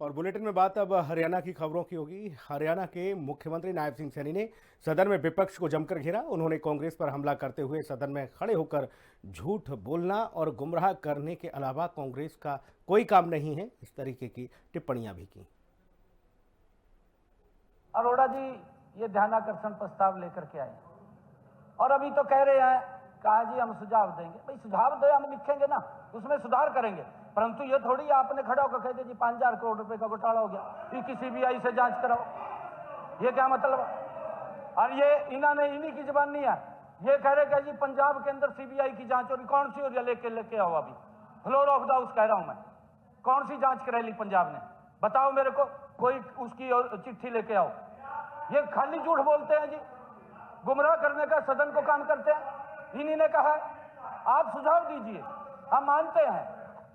और बुलेटिन में बात अब हरियाणा की खबरों की होगी। हरियाणा के मुख्यमंत्री नायब सिंह सैनी ने सदन में विपक्ष को जमकर घेरा। उन्होंने कांग्रेस पर हमला करते हुए सदन में खड़े होकर झूठ बोलना और गुमराह करने के अलावा कांग्रेस का कोई काम नहीं है, इस तरीके की टिप्पणियां भी की। अरोड़ा जी ये ध्यानाकर्षण प्रस्ताव लेकर के आए और अभी तो कह रहे हैं कहा जी हम सुझाव देंगे। भाई सुझाव दो, हम लिखेंगे ना, उसमें सुधार करेंगे, परंतु ये थोड़ी आपने खड़ा होकर कह दिया जी 5,000 करोड़ रुपए का घोटाला हो गया, कि सीबीआई से जांच कराओ। ये क्या मतलब? और ये इन्होंने इन्हीं की जुबान नहीं है, ये कह रहे कि जी पंजाब के अंदर सीबीआई की जांच हो रही। कौन सी हो रही? लेके आओ, अभी फ्लोर ऑफ द हाउस कह रहा हूं मैं, कौन सी जांच करा ली पंजाब ने? बताओ मेरे को, कोई उसकी चिट्ठी लेके आओ। ये खाली झूठ बोलते हैं जी, गुमराह करने का सदन को काम करते हैं। इन्हीं ने कहा आप सुझाव दीजिए, हम मानते हैं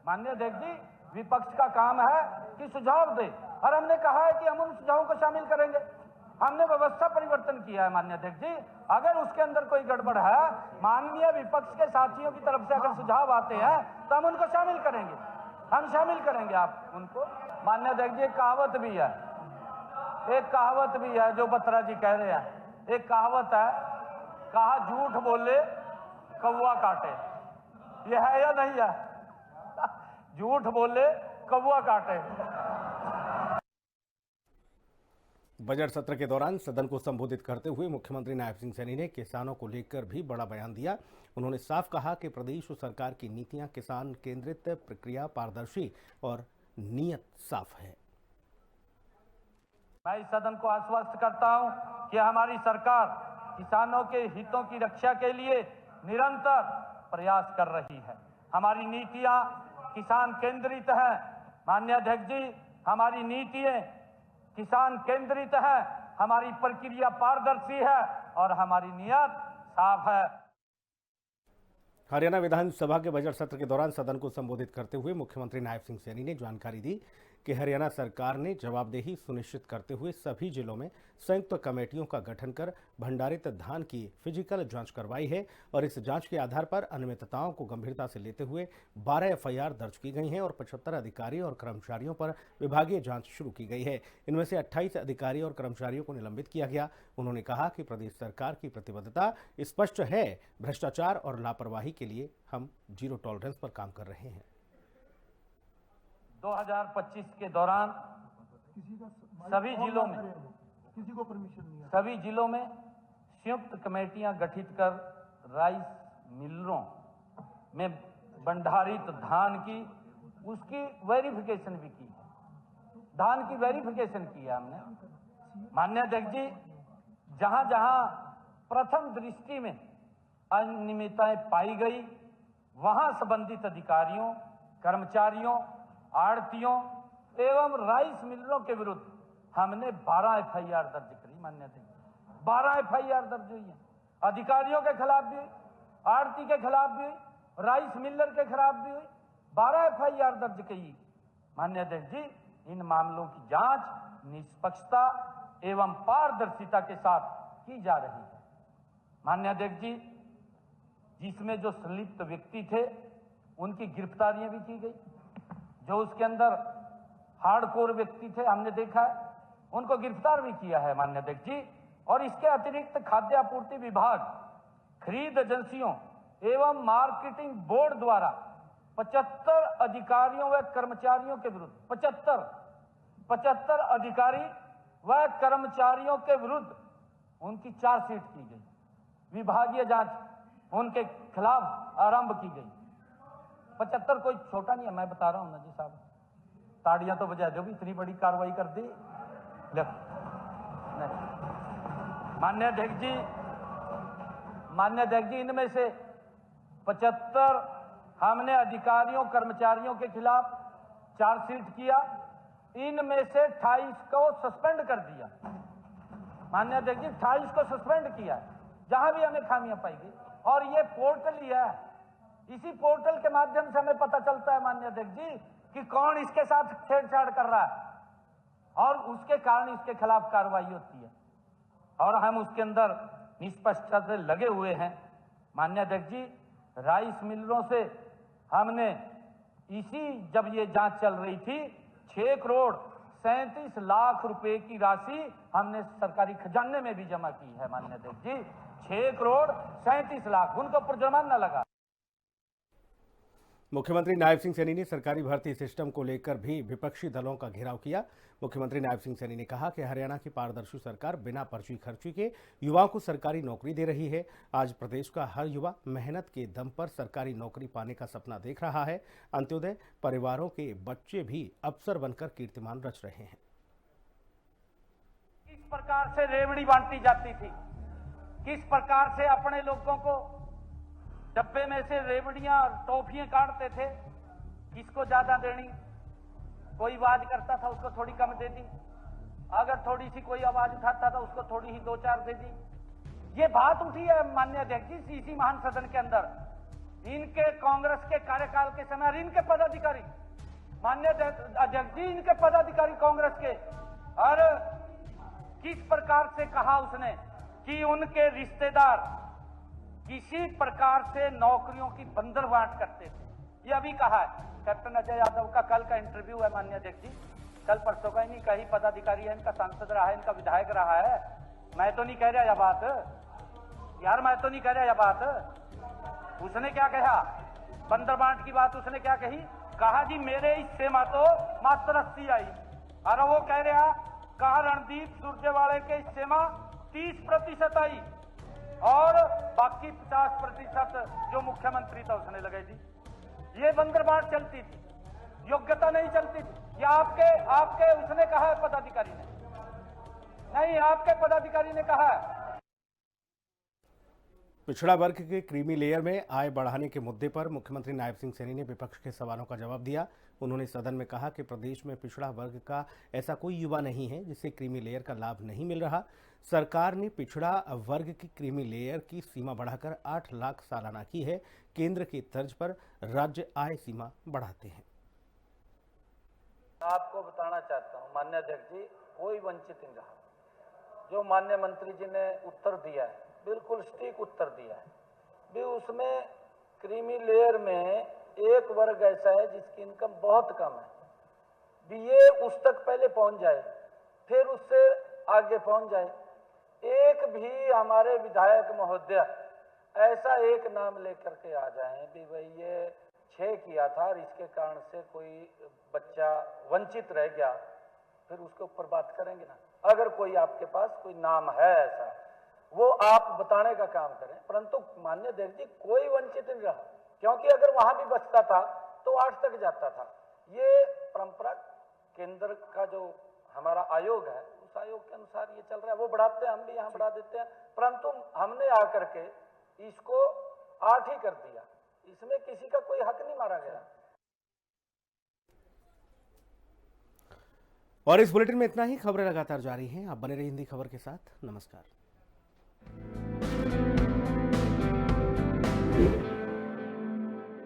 माननीय अध्यक्ष जी, विपक्ष का काम है कि सुझाव दे, और हमने कहा है कि हम उन सुझावों को शामिल करेंगे। हमने व्यवस्था परिवर्तन किया है माननीय अध्यक्ष जी, अगर उसके अंदर कोई गड़बड़ है, माननीय विपक्ष के साथियों की तरफ से अगर सुझाव आते हैं तो हम उनको शामिल करेंगे, हम शामिल करेंगे आप उनको। माननीय अध्यक्ष जी एक कहावत भी है जो बत्रा जी कह रहे हैं। एक कहावत है, कहा झूठ बोले कौवा काटे। ये है या नहीं है? झूठ बोले कौवा काटे। बजट सत्र के दौरान सदन को संबोधित करते हुए मुख्यमंत्री नायब सिंह सैनी ने किसानों को लेकर भी बड़ा बयान दिया। उन्होंने साफ कहा कि प्रदेश सरकार की नीतियां किसान केंद्रित, प्रक्रिया पारदर्शी और नीयत साफ है। मैं इस सदन को आश्वस्त करता हूं कि हमारी सरकार किसानों के हितों की रक्षा के लिए निरंतर प्रयास कर रही है। हमारी नीतियां किसान केंद्रित हैं माननीय अध्यक्ष जी, हमारी नीतियां किसान केंद्रित है, हमारी प्रक्रिया पारदर्शी है और हमारी नीयत साफ है। हरियाणा विधानसभा के बजट सत्र के दौरान सदन को संबोधित करते हुए मुख्यमंत्री नायब सिंह सैनी ने जानकारी दी कि हरियाणा सरकार ने जवाबदेही सुनिश्चित करते हुए सभी जिलों में संयुक्त कमेटियों का गठन कर भंडारित धान की फिजिकल जांच करवाई है और इस जांच के आधार पर अनियमितताओं को गंभीरता से लेते हुए 12 एफआईआर दर्ज की गई हैं और 75 अधिकारी और कर्मचारियों पर विभागीय जांच शुरू की गई है। इनमें से 28 अधिकारी और कर्मचारियों को निलंबित किया गया। उन्होंने कहा कि प्रदेश सरकार की प्रतिबद्धता स्पष्ट है, भ्रष्टाचार और लापरवाही के लिए हम जीरो टॉलरेंस पर काम कर रहे हैं। 2025 के दौरान सभी जिलों में संयुक्त कमेटियां गठित कर राइस मिलरों में भंडारित धान की उसकी वेरिफिकेशन भी की है। धान की वेरिफिकेशन की है हमने माननीय अध्यक्ष जी। जहां जहां प्रथम दृष्टि में अनियमितताएं पाई गई, वहां संबंधित अधिकारियों, कर्मचारियों, आड़तियों एवं राइस मिलरों के विरुद्ध हमने 12 एफआईआर दर्ज करी माननीय अध्यक्ष। 12 एफआईआर दर्ज हुई है, अधिकारियों के खिलाफ भी हुई, आड़ती के खिलाफ भी हुई, राइस मिलर के खिलाफ भी हुई। 12 एफआईआर दर्ज की माननीय अध्यक्ष जी। इन मामलों की जांच निष्पक्षता एवं पारदर्शिता के साथ की जा रही है माननीय अध्यक्ष जी। जिसमें जो संलिप्त व्यक्ति थे उनकी गिरफ्तारियां भी की गई, जो उसके अंदर हार्डकोर व्यक्ति थे हमने देखा है, उनको गिरफ्तार भी किया है माननीय अध्यक्ष जी। और इसके अतिरिक्त खाद्य आपूर्ति विभाग, खरीद एजेंसियों एवं मार्केटिंग बोर्ड द्वारा 75 अधिकारियों व कर्मचारियों के विरुद्ध 75 अधिकारी व कर्मचारियों के विरुद्ध उनकी चार्जशीट की गई, विभागीय जांच उनके खिलाफ आरंभ की गई। 75 कोई छोटा नहीं है, मैं बता रहा हूं ना जी साहब, ताड़ियां तो बजा दो भी, इतनी बड़ी कार्रवाई कर दी। माननीय अध्यक्ष जी, इनमें से 75 हमने अधिकारियों कर्मचारियों के खिलाफ चार्जशीट किया, इनमें से 28 को सस्पेंड कर दिया माननीय अध्यक्ष जी। 28 को सस्पेंड किया जहां भी हमें खामियां पाई गई। और ये पोर्टल ही है, इसी पोर्टल के माध्यम से हमें पता चलता है माननीय अध्यक्ष जी कि कौन इसके साथ छेड़छाड़ कर रहा है और उसके कारण इसके खिलाफ कार्रवाई होती है और हम उसके अंदर निष्पक्षता से लगे हुए हैं माननीय अध्यक्ष जी। राइस मिलरों से हमने जब ये जांच चल रही थी 6 करोड़ 37 लाख रुपए की राशि हमने सरकारी खजाने में भी जमा की है माननीय अध्यक्ष जी। 6 करोड़ 37 लाख उनके ऊपर जुर्माना लगा। मुख्यमंत्री नायब सिंह सैनी ने सरकारी भर्ती सिस्टम को लेकर भी विपक्षी दलों का घेराव किया। मुख्यमंत्री नायब सिंह सैनी ने कहा कि हरियाणा की पारदर्शी सरकार बिना पर्ची खर्ची के युवाओं को सरकारी नौकरी दे रही है। आज प्रदेश का हर युवा मेहनत के दम पर सरकारी नौकरी पाने का सपना देख रहा है। अंत्योदय परिवारों के बच्चे भी अफसर बनकर कीर्तिमान रच रहे हैं। किस प्रकार से रेवड़ी बांटी जाती थी, किस प्रकार से अपने लोगों को डब्बे में से रेवड़ियां और टॉफियां काटते थे, किसको ज्यादा देनी, कोई आवाज करता था उसको थोड़ी कम दे दी, अगर थोड़ी सी कोई आवाज उठाता था उसको थोड़ी ही 2-4 दे दी। ये बात उठी है माननीय अध्यक्ष जी इसी महान सदन के अंदर। इनके कांग्रेस के कार्यकाल के समय और इनके पदाधिकारी माननीय अध्यक्ष जी, इनके पदाधिकारी कांग्रेस के, और किस प्रकार से कहा उसने कि उनके रिश्तेदार किसी प्रकार से नौकरियों की बंदरबांट करते थे। ये अभी कहा है कैप्टन अजय यादव का, कल का इंटरव्यू है माननीय अध्यक्ष जी, कल परसों का ही नहीं, कहीं पदाधिकारी है इनका, सांसद रहा है इनका, विधायक रहा है। मैं तो नहीं कह रहा यह बात यार, मैं तो नहीं कह रहा यह बात। उसने क्या कहा, बंदरबांट की बात उसने क्या कही, कहा जी मेरे हिस्से में तो मात्र 80 आई, और वो कह रहा कहा रणदीप सुरजेवाले के हिस्से में 30% आई और बाकी 50% जो मुख्यमंत्री था उसने लगाई दी। ये बंदरबांट चलती थी, योग्यता नहीं चलती थी। ये आपके उसने कहा है पदाधिकारी ने, नहीं आपके पदाधिकारी ने कहा है। पिछड़ा वर्ग के क्रीमी लेयर में आय बढ़ाने के मुद्दे पर मुख्यमंत्री नायब सिंह सैनी ने विपक्ष के सवालों का जवाब दिया। उन्होंने सदन में कहा कि प्रदेश में पिछड़ा वर्ग का ऐसा कोई युवा नहीं है जिसे क्रीमी लेयर का लाभ नहीं मिल रहा। सरकार ने पिछड़ा वर्ग की क्रीमी लेयर की सीमा बढ़ाकर 8 लाख सालाना की है। केंद्र की तर्ज पर राज्य आय सीमा बढ़ाते हैं। आपको बताना चाहता हूं माननीय अध्यक्ष जी, कोई वंचित नहीं रहा। जो माननीय मंत्री जी ने उत्तर दिया है बिल्कुल सटीक उत्तर दिया है भी। उसमें क्रीमी लेयर में एक वर्ग ऐसा है जिसकी इनकम बहुत कम है भी, ये उस तक पहले पहुंच जाए फिर उससे आगे पहुंच जाए। एक भी हमारे विधायक महोदय ऐसा एक नाम लेकर के आ जाए भी भाई ये 6 किया था और इसके कारण से कोई बच्चा वंचित रह गया, फिर उसके ऊपर बात करेंगे ना। अगर कोई आपके पास कोई नाम है ऐसा, वो आप बताने का काम करें। परंतु माननीय अध्यक्ष जी कोई वंचित नहीं रहा, क्योंकि अगर वहां भी बचता था तो 8 तक जाता था। ये परंपरा केंद्र का जो हमारा आयोग है उस आयोग के अनुसार ये चल रहा है। वो बढ़ाते हैं, हम भी यहाँ बढ़ा देते हैं, परंतु हमने आकर के इसको 8 ही कर दिया। इसमें किसी का कोई हक नहीं मारा गया। और इस बुलेटिन में इतना ही। खबरें लगातार जारी हैं, आप बने रहिए हिंदी खबर के साथ। नमस्कार।